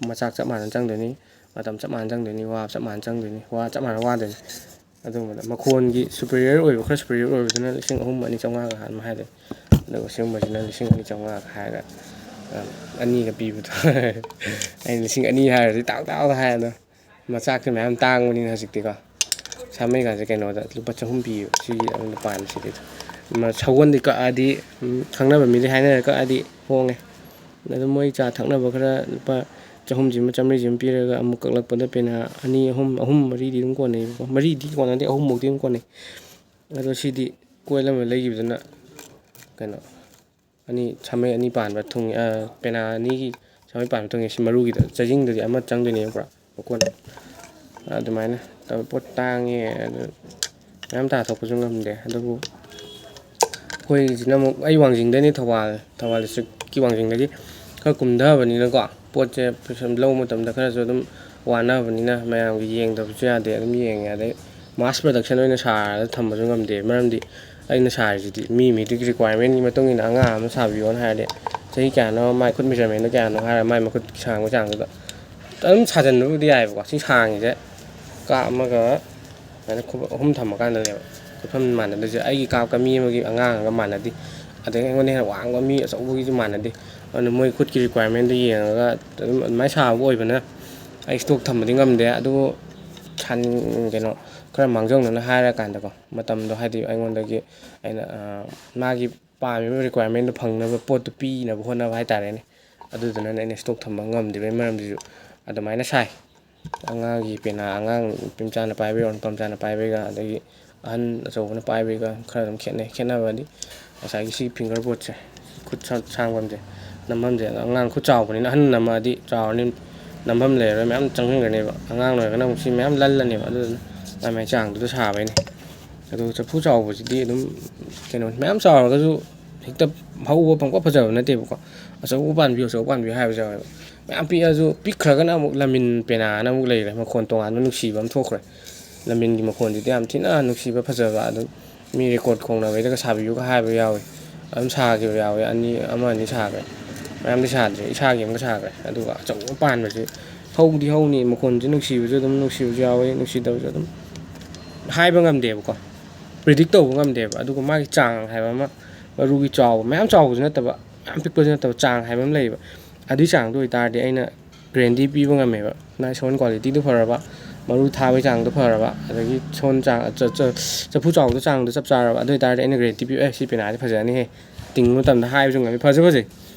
ꯃꯆꯥꯛ ꯆꯞ ꯃꯥꯟꯅꯅ ꯆꯪꯗꯣꯏꯅꯤ ꯃꯇꯝ ꯆꯞ ꯃꯥꯟꯅ ꯆꯪꯗꯣꯏꯅꯤ ꯋꯥꯕ ꯆꯞ ꯃꯥꯟꯅ ꯆꯪꯗꯣꯏꯅꯤ ꯆꯞ ꯃꯥꯟꯅ ꯋꯥꯗꯣꯏꯅꯤ ꯑꯗꯨꯒꯨꯝꯕꯗ ꯃꯈꯣꯟꯒꯤ ꯁꯨꯄꯦꯔꯤꯌꯔ ꯑꯣꯏꯕ ꯈꯔ ꯁꯨꯄꯦꯔꯤꯌꯔ ꯑꯣꯏꯕꯗꯨꯅ 3,000 2,500ꯒ ꯑꯗꯨꯝ ꯍꯥꯏꯗꯣꯏꯅꯤ ꯑꯗꯨꯒ ꯁꯤꯒꯨꯝꯕꯁꯤꯅ 2,250ꯒ ꯍꯥꯏꯔꯒ ꯑꯅꯤꯒ ꯄꯤꯕꯗꯣ ꯑꯩꯅ 2,000 ꯍꯥꯏꯔꯗꯤ ꯇꯥꯎꯗ ꯍꯥꯏ ꯑꯗꯣ ꯃꯆꯥꯛꯁꯦ ꯃꯌꯥꯝ ꯇꯥꯡꯕꯅꯤꯅ ꯍꯧꯖꯤꯛꯇꯤꯀꯣ ꯁꯥꯃꯩꯒꯥꯁꯦ ꯀꯩꯅꯣꯗ ꯂꯨꯄꯥ 100 ꯄꯤꯌꯦꯕ ꯁꯤꯒꯤ ꯑꯩꯅ ꯄꯥꯝꯃꯤꯁꯤꯗꯤ ꯁꯒꯣꯜꯗꯤ ꯀꯛꯑꯗꯤ ꯈꯪꯅꯕ ꯃꯤꯗꯤ ꯍꯥꯏꯅꯔ ꯀꯛꯑꯗꯤ ꯍꯣꯡꯉꯦ ꯑꯗꯨꯝ ꯃꯣꯏ ꯆꯥ ꯊꯛꯅꯕ ꯈꯔ ꯂꯨꯄꯥ 100 150 ꯄꯤꯔꯒ ꯑꯃꯨꯛ ꯀꯛꯂꯛꯄꯗ ꯄꯦꯅꯥ 2 3 4ꯗꯤ ꯑꯗꯨꯝ ꯀꯣꯟꯅꯩꯕꯀꯣ 4ꯗꯤ ꯀꯣꯟꯅꯗꯦ 3ꯐꯥꯎꯗꯤ ꯑꯗꯨꯝ ꯀꯣꯟꯅꯩ ꯑꯗꯣ ꯁꯤꯗꯤ ꯀꯣꯏꯜ ꯑꯃ ꯂꯩꯈꯤꯕꯗꯨꯅ ꯀꯩꯅꯣ ꯁꯥꯃꯩ 2 ꯄꯥꯟꯕ ꯊꯨꯡꯉꯦ ꯄꯦꯅꯥ 2ꯒꯤ ꯁꯥꯃꯩ ꯄꯥꯟꯕ ꯊꯨꯡꯉꯦ ꯁꯤ ꯃꯔꯨꯒꯤꯗ ꯆꯩꯖꯤꯡꯗꯗꯤ ꯑꯃ ꯆꯪꯗꯣꯏꯅꯦꯕ ꯄꯨꯔꯥ ꯃꯀꯣꯟ ꯑꯗꯨꯃꯥꯏꯅ ꯇꯧꯋꯤ ꯄꯣꯠ ꯇꯥꯡꯉꯦ ꯑꯗꯨ ꯃꯌꯥꯝ ꯇꯥꯊꯣꯛꯄꯁꯨ ꯉꯝꯗꯦ ꯑꯗꯨꯕꯨ ꯑꯩꯈꯣꯏꯒꯤꯁꯤꯅ ꯑꯃꯨꯛ ꯑꯩ ꯋꯥꯡꯖꯤꯡꯗꯩꯅꯤ ꯊꯧꯕꯥꯜ ꯗꯤꯁꯇ꯭ꯔꯤꯛꯀꯤ ꯋꯥꯡꯖꯤꯡꯗꯒꯤ ꯈꯔ ꯀꯨꯝꯊꯕꯅꯤꯅꯀꯣ ꯄꯣꯠꯁꯦ ꯂꯧꯕ ꯃꯇꯝꯗ ꯈꯔꯁꯨ ꯑꯗꯨꯝ ꯋꯥꯅꯕꯅꯤꯅ ꯃꯌꯥꯝꯒꯤ ꯌꯦꯡꯗꯕꯁꯨ ꯌꯥꯗꯦ ꯑꯗꯨꯝ ꯌꯦꯡꯉꯦ ꯑꯗꯩ ꯃꯥꯁ ꯄ꯭ꯔꯗꯛꯁꯟ ꯑꯣꯏꯅ ꯁꯥꯔꯒ ꯊꯝꯕꯁꯨ ꯉꯝꯗꯦ ꯃꯔꯝꯗꯤ ꯑꯩꯅ ꯁꯥꯔꯤꯁꯤꯗꯤ ꯃꯤꯗꯨꯒꯤ ꯔꯤꯀ꯭ꯋꯥꯏꯔꯃꯦꯟꯒꯤ ꯃꯇꯨꯡ ꯏꯟꯅ ꯑꯉꯥꯡ ꯑꯃ ꯁꯥꯕꯤꯌꯣꯅ ꯍꯥꯏꯔꯗꯤ ꯆꯍꯤ ꯀꯌꯥꯅꯣ ꯃꯥꯏ ꯈꯨꯠ ꯃꯦꯖꯔꯃꯦꯟꯗꯣ ꯀꯌꯥꯅꯣ ꯍꯥꯏꯔꯒ ꯃꯥꯏ ꯃꯈꯨꯠ ꯁꯥꯡꯕ ꯆꯥꯡꯗꯨꯗ ꯑꯗꯨꯝ ꯁꯥꯖꯟꯕꯕꯨꯗꯤ ꯌꯥꯏꯑꯕꯀꯣ ꯁꯤ ꯁꯥꯡꯉꯤꯁꯦ ꯀꯥꯞ ꯑꯃꯒ ꯈꯨꯠ 3 ꯊꯝꯃꯀꯥꯟꯗꯅꯦꯕ ꯈꯨꯠꯐꯝ ꯃꯥꯟꯅꯗꯣꯏꯁꯦ ꯑꯩꯒꯤ ꯀꯥꯞꯀ ꯃꯤ ꯑꯃꯒꯤ ꯑꯉꯥꯡꯒ ꯃꯥꯟꯅꯗꯦ ꯑꯗꯒꯤ ꯑꯩꯉꯣꯟꯗ ꯍꯦꯟꯅ ꯋꯥꯡꯕ ꯃꯤ ꯑꯆꯧꯕꯒꯤꯁꯨ ꯃꯥꯟꯅꯗꯦ ꯑꯗꯨꯅ ꯃꯣꯏ ꯈꯨꯠꯀꯤ ꯔꯤꯀ꯭ꯋꯥꯏꯔꯃꯦꯟꯗꯣ ꯌꯦꯡꯉꯒ ꯑꯗꯨꯝ ꯑꯗꯨꯃꯥꯏꯅ ꯁꯥꯕ ꯑꯣꯏꯕꯅ ꯑꯩ ꯏꯁꯇꯣꯛ ꯊꯝꯕꯗꯤ ꯉꯝꯗꯦ ꯑꯗꯨꯕꯨ ꯀꯩꯅꯣ ꯈꯔ ꯃꯥꯡꯖꯧꯅꯅ ꯍꯥꯏꯔꯀꯥꯟꯗꯀꯣ ꯃꯇꯝꯗꯣ ꯍꯥꯏꯗꯤ ꯑꯩꯉꯣꯟꯗꯒꯤ ꯑꯩꯅ ꯃꯥꯒꯤ ꯄꯥꯝꯃꯤꯕ ꯔꯤꯀ꯭ꯋꯥꯏꯔꯃꯦꯟꯗꯣ ꯐꯪꯅꯕ ꯄꯣꯠꯇꯨ ꯄꯤꯅꯕ ꯍꯣꯠꯅꯕ ꯍꯥꯏꯇꯥꯔꯦꯅꯦ ꯑꯗꯨꯗꯨꯅꯅꯦ ꯑꯩꯅ ꯏꯁꯇꯣꯛ ꯊꯝꯕ ꯉꯝꯗ꯭ꯔꯤꯕꯒꯤ ꯃꯔꯝꯁꯤꯁꯨ ꯑꯗꯨꯃꯥꯏꯅ ꯁꯥꯏ ꯑꯉꯥꯡꯒꯤ ꯄꯦꯅꯥ ꯑꯉꯥꯡ ꯅꯨꯄꯤꯃꯆꯥꯅ ꯄꯥꯏꯕꯩꯒ ꯅꯨꯄꯥꯃꯆꯥꯅ ꯄꯥꯏꯕꯩꯒ ꯑꯗꯒꯤ ꯑꯍꯟ ꯑꯆꯧꯕꯅ ꯄꯥꯏꯕꯩꯒ ꯈꯔ ꯑꯗꯨꯝ ꯈꯦꯠꯅꯕꯗꯤ ꯉꯁꯥꯏꯒꯤ ꯁꯤ ꯐꯤꯡꯒꯔ ꯕꯣꯔꯗꯁꯦ ꯈꯨꯠ ꯁꯥꯡꯐꯝꯁꯦ ꯅꯝꯐꯝꯁꯦ ꯑꯉꯥꯡ ꯈꯨꯠ ꯆꯥꯎꯕꯅꯤꯅ ꯑꯍꯟ ꯅꯝꯃꯛꯑꯗꯤ ꯆꯥꯎꯔꯅꯤ ꯅꯝꯐꯝ ꯂꯩꯔꯔꯣꯏ ꯃꯌꯥꯝ ꯆꯪꯁꯤꯟꯈ꯭ꯔꯅꯦꯕ ꯑꯉꯥꯡ ꯑꯣꯏꯔꯒꯅ ꯑꯃꯨꯛ ꯁꯤ ꯃꯌꯥꯝ ꯂꯜꯂꯅꯦꯕ ꯑꯗꯨꯗꯨꯅ ꯃꯥꯏ ꯆꯥꯡꯗꯨꯗ ꯁꯥꯕꯩꯅꯦ ꯑꯗꯨꯒ ꯆꯐꯨ ꯆꯥꯎꯕꯁꯤꯗꯤ ꯑꯗꯨꯝ ꯀꯩꯅꯣ ꯃꯌꯥꯝ ꯆꯥꯎꯔꯒꯁꯨ ꯍꯦꯛꯇ ꯍꯧꯕ ꯄꯪꯀ ꯐꯖꯕ ꯅꯠꯇꯦꯕꯀꯣ ꯑꯆꯧꯕ ꯄꯥꯟꯕꯤꯌꯨ ꯍꯥꯏꯕꯁꯨ ꯌꯥꯎꯋꯦꯕ ꯃꯌꯥꯝ ꯄꯤꯛꯑꯁꯨ ꯄꯤꯛꯈ꯭ꯔꯒꯅ ꯑꯃꯨꯛ ꯂꯝꯃꯤꯟ ꯄꯦꯅꯥꯅ ꯑꯃꯨꯛ ꯂꯩꯔꯦ ꯃꯈꯣꯟ ꯇꯣꯉꯥꯟꯕ ꯅꯨꯡꯁꯤꯕ ꯑꯃ ꯊꯣꯛꯈ꯭ꯔꯦ ꯂꯝꯃꯤꯟꯒꯤ ꯃꯈꯣꯟꯁꯤꯗꯤ ꯌꯥꯝ ꯊꯤꯅ ꯅꯨꯡꯁꯤꯕ ꯐꯖꯕ ꯑꯗꯨꯝ มีเรคคอร์ด콩나베ꯗꯒ 사비유가 하이ꯕ ꯌꯥꯎꯏ ꯑꯗꯨꯝ ꯁꯥꯈꯤꯕ ꯌꯥꯎꯏ ꯑꯃ ꯑꯅꯤ ꯁꯥꯈ꯭ꯔꯦ ꯃꯌꯥꯝꯗꯤ ꯁꯥꯗ꯭ꯔꯤ ꯏꯁꯥꯒꯤ ꯑꯃꯒ ꯁꯥꯈ꯭ꯔꯦ ꯑꯗꯨꯒ ꯑꯆꯧꯕ ꯄꯥꯟꯕꯁꯤ ꯍꯧꯗꯤ ꯍꯧꯅꯤ ꯃꯈꯣꯟꯁꯤ ꯅꯨꯡꯁꯤꯕꯁꯨ ꯑꯗꯨꯝ ꯅꯨꯡꯁꯤꯕꯁꯨ ꯌꯥꯎꯏ ꯅꯨꯡꯁꯤꯗꯕꯁꯨ ꯑꯗꯨꯝ ꯍꯥꯏꯕ ꯉꯝꯗꯦꯕꯀꯣ ꯄ꯭ꯔꯤꯗꯤꯛ ꯇꯧꯕ ꯉꯝꯗꯦꯕ ꯑꯗꯨꯒ ꯃꯥꯒꯤ ꯆꯥꯡ ꯍꯥꯏꯕ ꯑꯃ ꯃꯔꯨꯒꯤ ꯆꯥꯎꯕ ꯃꯌꯥꯝ ꯆꯥꯎꯕꯁꯨ ꯅꯠꯇꯕ ꯃꯌꯥꯝ ꯄꯤꯛꯄꯁꯨ ꯅꯠꯇꯕ ꯆꯥꯡ ꯍꯥꯏꯕ ꯑꯃ ꯂꯩꯌꯦꯕ ꯑꯗꯨꯒꯤ ꯆꯥꯡꯗꯣ ꯑꯣꯏꯇꯥꯔꯗꯤ ꯑꯩꯅ ꯒ꯭ꯔꯦꯟꯗꯤ ꯄꯤꯕ ꯉꯝꯃꯦꯕ ꯁꯣꯟ ꯀ꯭ꯋꯥꯂꯤꯇꯤꯗꯨ ꯐꯔꯕ ꯃꯔꯨ ꯊꯥꯕꯒꯤ ꯆꯥꯡꯗꯣ ꯐꯔꯕ ꯑꯗꯒꯤ ꯁꯣꯟ ꯆꯥꯡ ꯆꯐꯨ ꯆꯥꯎꯕꯗꯣ ꯆꯥꯡꯗꯣ ꯆꯞ ꯆꯥꯔꯕ ꯑꯗꯨ ꯑꯣꯏꯇꯥꯔꯗꯤ ꯑꯩꯅ ꯒ꯭ꯔꯦꯟꯇꯤ ꯄꯤꯕ ꯁꯤ ꯄꯦꯅꯥꯁꯤ ꯐꯖꯅꯤꯍꯦ ꯇꯤꯡꯕ ꯃꯇꯝꯗ ꯍꯥꯏꯕꯁꯨ ꯉꯝꯃꯤ ꯐꯖ ꯐꯖꯩ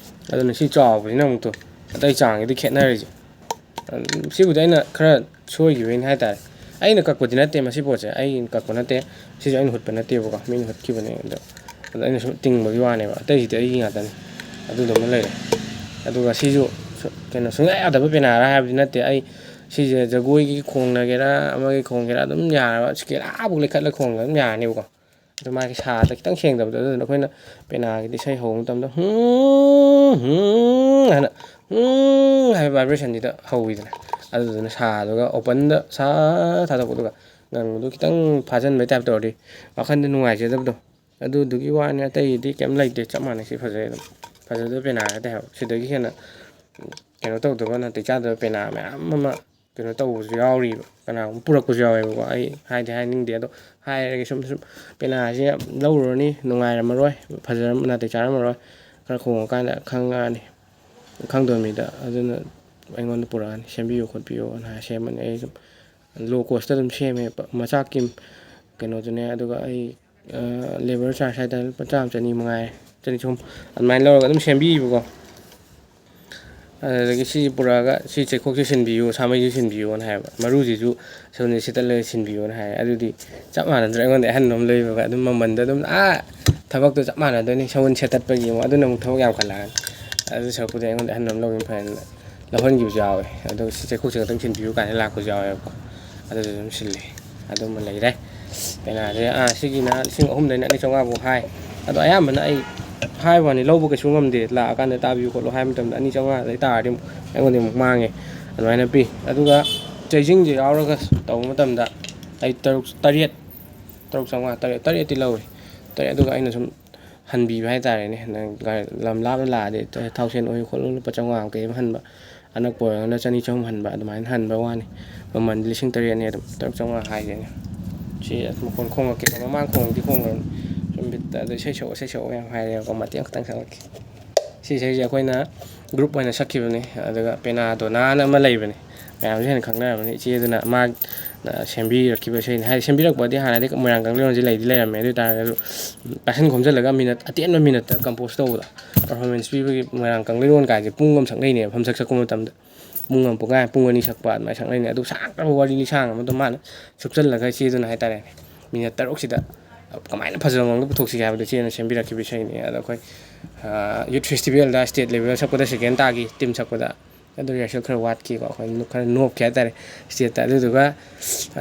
ꯑꯗꯨꯅ ꯁꯤ ꯆꯥꯎꯕꯁꯤꯅ ꯑꯃꯨꯛꯇꯣ ꯑꯇꯩ ꯆꯥꯡꯒꯤꯗꯤ ꯈꯦꯠꯅꯔꯤꯁꯦ ꯁꯤꯕꯨꯗꯤ ꯑꯩꯅ ꯈꯔ ꯁꯣꯏꯈꯤꯕꯩꯅꯤ ꯍꯥꯏꯇꯥꯔꯦ ꯑꯩꯅ ꯀꯛꯄꯗꯤ ꯅꯠꯇꯦ ꯃꯁꯤ ꯄꯣꯠꯁꯦ ꯑꯩꯅ ꯀꯛꯄ ꯅꯠꯇꯦ ꯁꯤꯁꯦ ꯑꯩꯅ ꯍꯨꯠꯄ ꯅꯠꯇꯦꯕꯀꯣ ꯃꯤꯅ ꯍꯨꯠꯈꯤꯕꯅꯦ ꯑꯗꯣ ꯑꯩꯅ ꯁꯨꯝ ꯇꯤꯡꯕꯒꯤ ꯋꯥꯅꯦꯕ ꯑꯇꯩꯁꯤꯗꯤ ꯑꯩꯒꯤ ꯉꯥꯛꯇꯅꯤ ꯑꯗꯨꯗꯨꯃ ꯂꯩꯔꯦ ꯑꯗꯨꯒ ꯁꯤꯁꯨ ꯀꯩꯅꯣ ꯁꯨꯡꯌꯥ ꯌꯥꯗꯕ ꯄꯦꯅꯥꯔ ꯍꯥꯏꯕꯗꯤ ꯅꯠꯇꯦ ꯑꯩ ꯁꯤꯁꯦ ꯖꯒꯣꯏꯒꯤ ꯈꯣꯡꯅꯒꯦꯔꯥ ꯑꯃꯒꯤ ꯈꯣꯡꯒꯦꯔꯥ ꯑꯗꯨꯝ ꯌꯥꯔꯕ ꯏꯁꯀꯦꯜ ꯂꯩꯈꯠꯂꯒ ꯈꯣꯡꯒ ꯑꯗꯨꯝ ꯌꯥꯔꯅꯦꯕꯀꯣ ꯑꯗꯨ ꯃꯥꯒꯤ ꯁꯥꯗ ꯈꯤꯇꯪ ꯁꯦꯡꯗꯕꯗꯣ ꯑꯗꯨꯗꯨꯅ ꯑꯩꯈꯣꯏꯅ ꯄꯦꯅꯥꯒꯤꯗꯤ ꯏꯁꯩ ꯍꯧꯕ ꯃꯇꯝꯗ ꯍꯥꯏꯅ ꯍꯥꯏꯕ ꯚꯥꯏꯕ꯭ꯔꯦꯁꯟꯁꯤꯗ ꯍꯧꯋꯤꯗꯅ ꯑꯗꯨꯗꯨꯅ ꯁꯥꯗꯨꯒ ꯑꯣꯄꯟꯗ ꯁꯥ ꯊꯥꯗꯣꯛꯄꯗꯨꯒ ꯉꯪꯕꯗꯨ ꯈꯤꯇꯪ ꯐꯥꯖꯤꯟꯕꯩ ꯇꯥꯏꯞ ꯇꯧꯔꯗꯤ ꯋꯥꯈꯟꯗ ꯅꯨꯡꯉꯥꯏꯖꯗꯕꯗꯣ ꯑꯗꯨꯗꯨꯒꯤ ꯋꯥꯅꯤ ꯑꯇꯩꯗꯤ ꯀꯩꯝ ꯂꯩꯇꯦ ꯆꯞ ꯃꯥꯟꯅꯩ ꯁꯤ ꯐꯖꯩ ꯑꯗꯨꯝ ꯐꯖꯗꯕ ꯄꯦꯅꯥ ꯅꯠꯇꯦ ꯍꯥꯏꯕ ꯁꯤꯗꯒꯤ ꯍꯦꯟꯅ ꯀꯩꯅꯣ ꯇꯧꯗꯕ ꯅꯥꯇꯩ ꯆꯥꯗꯕ ꯄꯦꯅꯥ ꯃꯌꯥꯝ ꯑꯃ ꯀꯩꯅꯣ ꯇꯧꯕꯁꯨ ꯌꯥꯎꯔꯤꯕ ꯀꯅꯥꯒꯨꯝꯕ ꯄꯨꯔꯛꯄꯁꯨ ꯌꯥꯎꯋꯦꯕꯀꯣ ꯑꯩ ꯍꯥꯏꯗꯤ ꯍꯥꯏꯅꯤꯡꯗꯦ ꯑꯗꯣ ꯍꯥꯏꯔꯒꯦ ꯁꯨꯝ ꯄꯦꯅꯥꯁꯦ ꯂꯧꯔꯨꯔꯅꯤ ꯅꯨꯡꯉꯥꯏꯔꯝꯃꯔꯣꯏ ꯅꯥꯇꯩ ꯆꯥꯔꯝꯃꯔꯣꯏ ꯈꯔ ꯈꯣꯡꯉꯀꯥꯟꯗ ꯈꯪꯉꯛꯑꯅꯤ ꯈꯪꯗꯕ ꯃꯤꯗ ꯑꯗꯨꯅ ꯑꯩꯉꯣꯟꯗ ꯄꯨꯔꯛꯑꯅꯤ ꯁꯦꯝꯕꯤꯌꯨ ꯈꯣꯠꯄꯤꯌꯨꯅ ꯍꯥꯏ ꯁꯦꯝꯃꯅꯤ ꯑꯩ ꯁꯨꯝ ꯂꯣ ꯀꯣꯁꯇ ꯑꯗꯨꯝ ꯁꯦꯝꯃꯦ ꯃꯆꯥꯛꯀꯤ ꯀꯩꯅꯣꯗꯨꯅꯦ ꯑꯗꯨꯒ ꯑꯩ ꯂꯦꯕꯔ ꯆꯥꯔꯖ ꯍꯥꯏꯇꯥꯔꯦ ꯂꯨꯄꯥ ꯆꯥꯝꯃ ꯆꯅꯤ ꯃꯉꯥꯏꯔꯦ ꯆꯅꯤ ꯆꯍꯨꯝ ꯑꯗꯨꯃꯥꯏꯅ ꯂꯧꯔꯒ ꯑꯗꯨꯝ ꯁꯦꯝꯕꯤꯌꯦꯕꯀꯣ ꯑꯗꯨꯗꯒꯤ ꯁꯤ ꯄꯨꯔꯛꯑꯒ ꯁꯤ ꯆꯩꯈꯣꯛꯁꯦ ꯁꯤꯟꯕꯤꯌꯨ ꯁꯥꯃꯩꯁꯨ ꯁꯤꯟꯕꯤꯌꯨꯅ ꯍꯥꯏꯌꯦꯕ ꯃꯔꯨꯁꯤꯁꯨ ꯁꯣꯝꯗ ꯁꯤꯠꯇꯠꯂꯒ ꯁꯤꯟꯕꯤꯌꯨꯅ ꯍꯥꯏꯌꯦ ꯑꯗꯨꯗꯤ ꯆꯞ ꯃꯥꯟꯅꯗ꯭ꯔꯦ ꯑꯩꯉꯣꯟꯗ ꯑꯍꯟ ꯑꯃ ꯂꯩꯕꯒ ꯑꯗꯨꯝ ꯃꯃꯟꯗꯣ ꯑꯗꯨꯝ ꯊꯕꯛꯇꯣ ꯆꯞ ꯃꯥꯟꯅꯗꯣꯏꯅꯤ ꯁꯎꯟ ꯁꯦꯠꯇꯠꯄꯒꯤ ꯑꯃꯨꯛ ꯑꯗꯨꯅ ꯑꯃꯨꯛ ꯊꯕꯛ ꯌꯥꯝꯈꯠꯂꯛꯑꯅꯤ ꯑꯗꯨ ꯁꯔꯨꯛꯄꯨꯗꯤ ꯑꯩꯉꯣꯟꯗ ꯑꯍꯟ ꯑꯃ ꯂꯧꯈꯤꯕꯅ ꯐꯩ ꯂꯧꯍꯟꯈꯤꯕꯁꯨ ꯌꯥꯎꯋꯦ ꯑꯗꯨꯒ ꯁꯤ ꯆꯩꯈꯣꯛꯁꯦ ꯈꯛꯇꯪ ꯁꯤꯟꯕꯤꯌꯨ ꯀꯥꯏꯅ ꯂꯥꯛꯄꯁꯨ ꯌꯥꯎꯋꯦꯕꯀꯣ ꯑꯗꯨꯁꯨ ꯑꯗꯨꯝ ꯁꯤꯜꯂꯤ ꯑꯗꯨꯃ ꯂꯩꯔꯦ ꯄꯦꯅꯥꯁꯦ ꯁꯤꯒꯤꯅ 1,500ꯗꯩꯅ 2,500 ꯐꯥꯎ ꯍꯥꯏ ꯑꯗꯣ ꯑꯌꯥꯝꯕꯅ ꯑꯩ ꯍꯥꯏꯕ ꯋꯥꯅꯤ ꯂꯧꯕ ꯀꯩꯁꯨ ꯉꯝꯗꯦ ꯂꯥꯛꯑꯀꯥꯟꯗ ꯇꯥꯕꯤꯌꯨ ꯈꯣꯠꯂꯨ ꯍꯥꯏꯕ ꯃꯇꯝꯗ 2,500ꯗꯩ ꯇꯥꯔꯗꯤ ꯑꯃꯨꯛ ꯑꯩꯉꯣꯟꯗ ꯑꯃꯨꯛ ꯃꯥꯡꯉꯦ ꯑꯗꯨꯃꯥꯏꯅ ꯄꯤ ꯑꯗꯨꯒ ꯆꯩꯖꯤꯡꯁꯦ ꯌꯥꯎꯔꯒ ꯇꯧꯕ ꯃꯇꯝꯗ ꯑꯩ 3,500 ꯂꯧꯏ ꯑꯗꯨꯒ ꯑꯩꯅ ꯁꯨꯝ ꯍꯟꯕꯤꯕ ꯍꯥꯏꯇꯥꯔꯦꯅꯦ ꯅꯪ ꯂꯝ ꯂꯥꯞꯅ ꯂꯥꯛꯑꯗꯤ ꯊꯥꯎꯁꯦꯟ ꯑꯣꯏ ꯈꯣꯠꯂꯨ ꯂꯨꯄꯥ 500 ꯀꯩ ꯑꯃ ꯍꯟꯕ ꯑꯅꯛꯄ ꯑꯣꯏꯔꯒꯅ 200-300 ꯍꯟꯕ ꯑꯗꯨꯃꯥꯏꯅ ꯍꯟꯕ ꯋꯥꯅꯤ ꯃꯃꯜ 8,000 ꯑꯗꯨꯝ 3,500 ꯍꯥꯏꯒꯦꯅꯦ ꯁꯤ ꯃꯈꯣꯟ ꯈꯣꯡꯉꯛꯀꯦ ꯃꯃꯥꯡ ꯈꯣꯡꯉꯗꯤ ꯈꯣꯡꯉꯨꯔꯅꯤ ꯁꯨꯝ ꯕꯤꯠꯇ ꯑꯗꯣ ꯏꯁꯩ ꯁꯛꯑꯣ ꯌꯥꯝ ꯍꯥꯏꯔꯦꯕꯀꯣ ꯃꯇꯦꯛ ꯈꯛꯇꯪ ꯁꯛꯂꯛꯀꯦ ꯁꯤ ꯏꯁꯩꯁꯦ ꯑꯩꯈꯣꯏꯅ ꯒ꯭ꯔꯨꯞ ꯑꯣꯏꯅ ꯁꯛꯈꯤꯕꯅꯤ ꯑꯗꯨꯒ ꯄꯦꯅꯥ ꯗꯣꯅꯥꯅ ꯑꯃ ꯂꯩꯕꯅꯤ ꯃꯌꯥꯝꯁꯨ ꯍꯦꯟꯅ ꯈꯪꯅꯔꯕꯅꯤ ꯏꯆꯦꯗꯨꯅ ꯃꯥꯅ ꯁꯦꯝꯕꯤꯔꯛꯈꯤꯕ ꯏꯁꯩꯅꯤ ꯍꯥꯏꯗꯤ ꯁꯦꯝꯕꯤꯔꯛꯄꯗꯤ ꯍꯥꯟꯅꯗꯤ ꯃꯣꯏꯔꯥꯡ ꯀꯪꯂꯩꯔꯣꯟꯁꯦ ꯂꯩꯗꯤ ꯂꯩꯔꯝꯃꯦ ꯑꯗꯨ ꯑꯣꯏꯇꯥꯔꯒꯁꯨ ꯄꯥꯏꯁꯟ ꯈꯣꯝꯖꯤꯜꯂꯒ ꯑꯇꯦꯟꯕ ꯃꯤꯅꯠꯇ ꯀꯝꯄꯣꯁ ꯇꯧꯕꯗ ꯄꯔꯐꯣꯔꯃꯦꯟꯁ ꯄꯤꯕꯒꯤ ꯃꯣꯏꯔꯥꯡ ꯀꯪꯂꯩꯔꯣꯟ ꯀꯥꯏꯁꯦ ꯄꯨꯡ ꯑꯃ ꯁꯛꯅꯩꯅꯦꯕ ꯐꯝꯁꯛ ꯁꯛꯄ ꯃꯇꯝꯗ ꯄꯨꯡ ꯑꯃ ꯄꯨꯡꯈꯥꯏ ꯄꯨꯡ 2 ꯁꯛꯄ ꯑꯗꯨꯃꯥꯏꯅ ꯁꯛꯅꯩꯅꯦ ꯑꯗꯨ ꯁꯥꯡꯈ꯭ꯔꯕ ꯋꯥꯔꯤ ꯂꯤꯁꯥꯡ ꯑꯃꯗꯣ ꯃꯥꯅ ꯁꯨꯞꯆꯜꯂꯒ ꯏꯆꯦꯗꯨꯅ ꯍꯥꯏꯇꯥꯔꯦꯅꯦ ꯃꯤꯅꯠ 6ꯁꯤꯗ ꯀꯃꯥꯏꯅ ꯐꯖꯕ ꯃꯑꯣꯡꯗ ꯄꯨꯊꯣꯛꯁꯤꯒꯦ ꯍꯥꯏꯕꯗꯣ ꯏꯆꯦꯅ ꯁꯦꯝꯕꯤꯔꯛꯈꯤꯕ ꯏꯁꯩꯅꯤ ꯑꯗꯣ ꯑꯩꯈꯣꯏ ꯌꯨꯠ ꯐꯦꯁꯇꯤꯚꯦꯜꯗ ꯁ꯭ꯇꯦꯠ ꯂꯦꯚꯦꯜ ꯁꯛꯄꯗ ꯁꯦꯀꯦꯟ ꯇꯥꯈꯤ ꯇꯤꯝ ꯁꯛꯄꯗ ꯑꯗꯨ ꯔꯤꯍꯔꯁꯦꯜ ꯈꯔ ꯋꯥꯠꯈꯤꯀꯣ ꯑꯩꯈꯣꯏ ꯈꯔ ꯅꯣꯞꯈꯤ ꯍꯥꯏꯇꯥꯔꯦ ꯁ꯭ꯇꯦꯠꯇ ꯑꯗꯨꯗꯨꯒ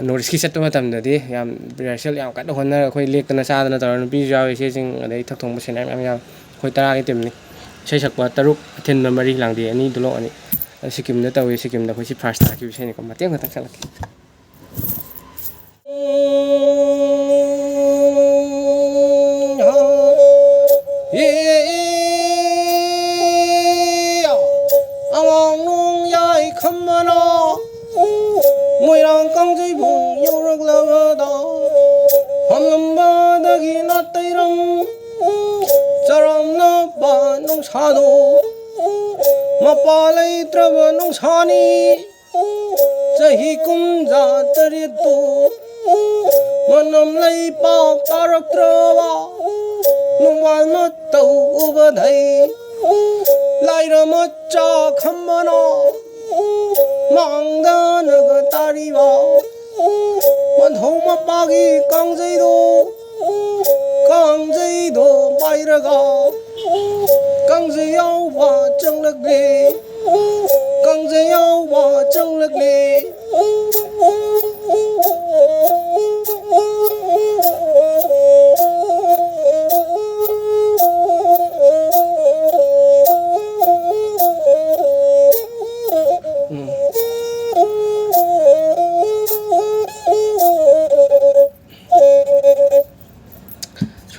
ꯅꯣꯔꯠ ꯏꯁꯀꯤ ꯆꯠꯄ ꯃꯇꯝꯗꯗꯤ ꯌꯥꯝ ꯔꯤꯍꯔꯁꯦꯜ ꯌꯥꯝ ꯀꯟꯅ ꯍꯣꯠꯅꯔꯒ ꯑꯩꯈꯣꯏ ꯂꯦꯛꯇꯅ ꯆꯥꯗꯅ ꯇꯧꯔꯒ ꯅꯨꯄꯤꯁꯨ ꯌꯥꯎꯋꯤ ꯏꯆꯦꯁꯤꯡ ꯑꯗꯩ ꯊꯛ ꯊꯣꯡꯕ ꯁꯦꯅꯤꯌꯔ ꯃꯌꯥꯝ ꯌꯥꯎꯋꯤ ꯑꯩꯈꯣꯏ 10ꯒꯤ ꯇꯤꯝꯅꯤ ꯏꯁꯩ ꯁꯛꯄ 3 ꯑꯊꯤꯟꯕ 4 ꯂꯥꯡꯗꯦ 2 ꯗꯨꯂꯣꯛ 2 ꯁꯤꯀꯤꯝꯗ ꯇꯧꯋꯤ ꯁꯤꯀꯤꯝꯗ ꯑꯩꯈꯣꯏ ꯁꯤ ꯐꯥꯔꯁ ꯇꯥꯈꯤꯕ ꯏꯁꯩꯅꯤꯀꯣ ꯃꯇꯦꯛ ꯈꯛꯇꯪ ꯁꯛꯂꯛꯀꯦ ꯑꯋꯥꯡꯅꯣꯡ ꯌꯥꯏ ꯈꯝꯃꯅ ꯃꯣꯏꯔꯥꯡ ꯀꯥꯡꯖꯩꯕꯨꯡ ꯌꯧꯔꯛꯂꯕꯗ ꯐꯝꯂꯝꯕꯗꯒꯤ ꯅꯥꯇꯩꯔꯪ ꯆꯔꯥꯡꯅꯕ ꯅꯨꯡꯁꯥꯗꯣ ꯃꯄꯥ ꯂꯩꯇ꯭ꯔꯕ ꯅꯨꯡꯁꯥꯅꯤ ꯆꯍꯤ 63 ꯃꯅꯝ ꯂꯩꯄꯥꯛ ꯇꯥꯔꯛꯇ꯭ꯔꯕ ꯅꯨꯡꯕꯥꯜ ꯃꯇꯧ ꯎꯕꯗꯩ ꯂꯥꯏꯔ ꯃꯆꯥ ꯈꯝꯕꯅ ꯃꯥꯡꯗꯅꯒ ꯇꯥꯔꯤꯕ ꯃꯙꯧ ꯃꯄꯥꯒꯤ ꯀꯥꯡꯖꯩꯗꯣ ꯄꯥꯏꯔꯒ ꯀꯥꯡꯖꯩ ꯌꯥꯎꯕ ꯆꯪꯂꯛꯂꯦ ꯀꯥꯡꯖꯩ ꯌꯥꯎꯕ ꯆꯪꯂꯛꯂꯦ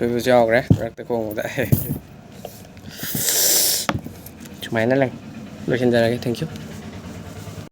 ꯁꯣꯏꯕꯁꯨ ꯌꯥꯎꯈ꯭ꯔꯦ ꯃꯔꯛꯇ ꯈꯣꯡꯕꯗ ꯁꯨꯃꯥꯏꯅ ꯂꯩ ꯂꯣꯏꯁꯤꯟꯖꯔꯒꯦ ꯊꯦꯡꯛ ꯌꯨ